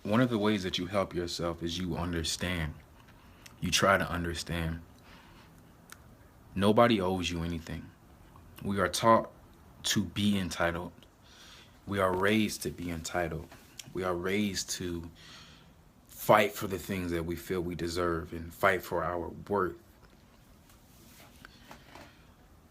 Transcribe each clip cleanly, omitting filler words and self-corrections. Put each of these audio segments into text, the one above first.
one of the ways that you help yourself is you understand. You try to understand. Nobody owes you anything. We are taught to be entitled. We are raised to be entitled. We are raised to fight for the things that we feel we deserve and fight for our worth.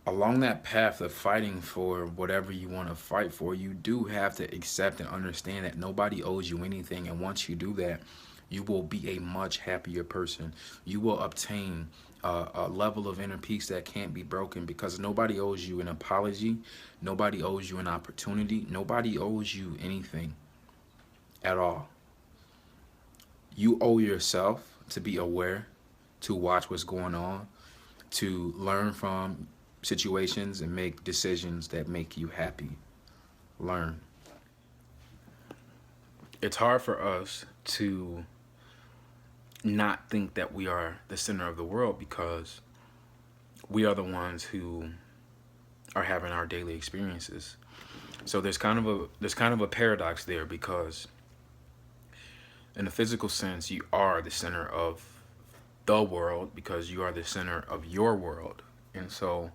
Along that path of fighting for whatever you want to fight for, you do have to accept and understand that nobody owes you anything. And once you do that, you will be a much happier person. You will obtain a level of inner peace that can't be broken, because nobody owes you an apology. Nobody owes you an opportunity. Nobody owes you anything at all. You owe yourself to be aware, to watch what's going on, to learn from situations and make decisions that make you happy. Learn. It's hard for us to not think that we are the center of the world, because we are the ones who are having our daily experiences. So there's kind of a paradox there, because in a physical sense you are the center of the world, because you are the center of your world. And so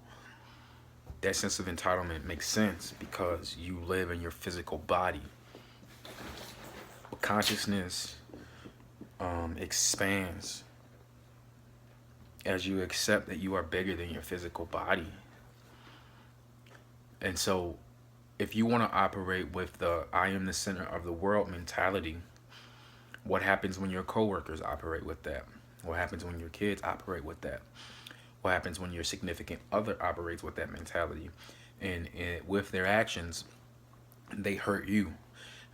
that sense of entitlement makes sense because you live in your physical body. But consciousness expands as you accept that you are bigger than your physical body. And so if you want to operate with the I am the center of the world mentality, what happens when your coworkers operate with that? What happens when your kids operate with that? What happens when your significant other operates with that mentality? And with their actions, they hurt you.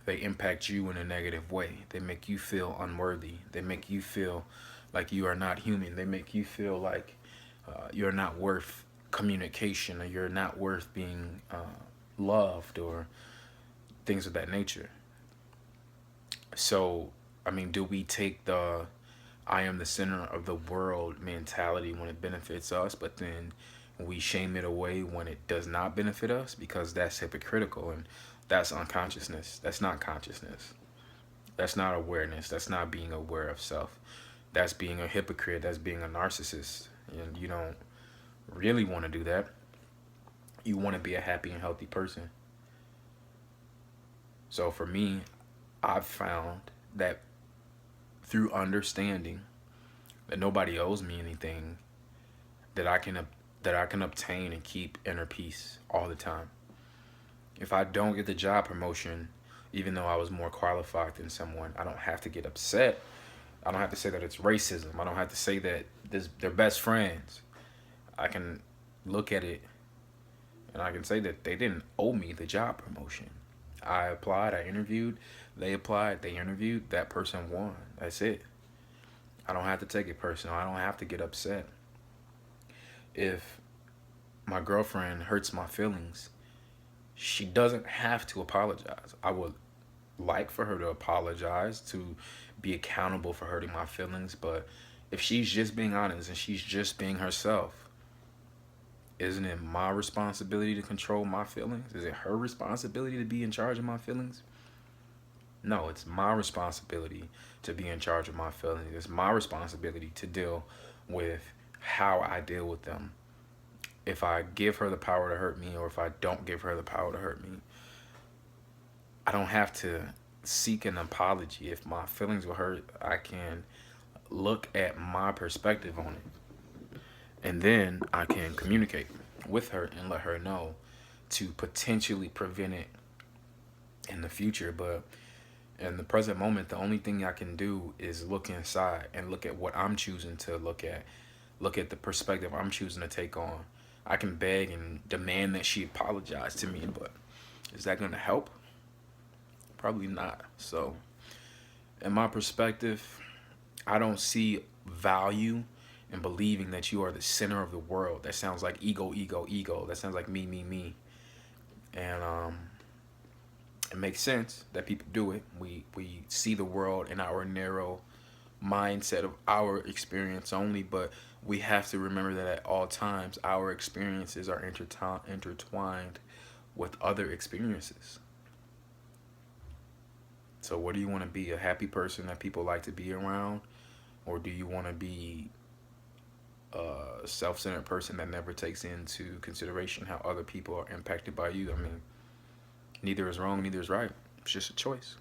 They impact you in a negative way. They make you feel unworthy. They make you feel like you are not human. They make you feel like you're not worth communication, or you're not worth being loved, or things of that nature. So, I mean, do we take the I am the center of the world mentality when it benefits us, but then we shame it away when it does not benefit us? Because that's hypocritical, and that's unconsciousness. That's not consciousness. That's not awareness. That's not being aware of self. That's being a hypocrite. That's being a narcissist. And you don't really want to do that. You want to be a happy and healthy person. So for me, I've found that through understanding that nobody owes me anything, that I can obtain and keep inner peace all the time. If I don't get the job promotion, even though I was more qualified than someone, I don't have to get upset. I don't have to say that it's racism. I don't have to say that they're best friends. I can look at it and I can say that they didn't owe me the job promotion. I applied, I interviewed, they applied, they interviewed, that person won. That's it. I don't have to take it personal. I don't have to get upset. If my girlfriend hurts my feelings, she doesn't have to apologize. I would like for her to apologize, to be accountable for hurting my feelings, but if she's just being honest and she's just being herself, isn't it my responsibility to control my feelings? Is it her responsibility to be in charge of my feelings? No, it's my responsibility to be in charge of my feelings. It's my responsibility to deal with how I deal with them. If I give her the power to hurt me, or if I don't give her the power to hurt me, I don't have to seek an apology. If my feelings were hurt, I can look at my perspective on it. And then I can communicate with her and let her know to potentially prevent it in the future. But in the present moment, the only thing I can do is look inside and look at what I'm choosing to look at the perspective I'm choosing to take on. I can beg and demand that she apologize to me, but is that going to help? Probably not. So, in my perspective, I don't see value in believing that you are the center of the world. That sounds like ego, ego, ego. That sounds like me, me, me. And it makes sense that people do it. We see the world in our narrow mindset of our experience only, but we have to remember that at all times our experiences are intertwined with other experiences. So what do you want to be? A happy person that people like to be around, or do you want to be a self-centered person that never takes into consideration how other people are impacted by you? I mean, neither is wrong, neither is right. It's just a choice.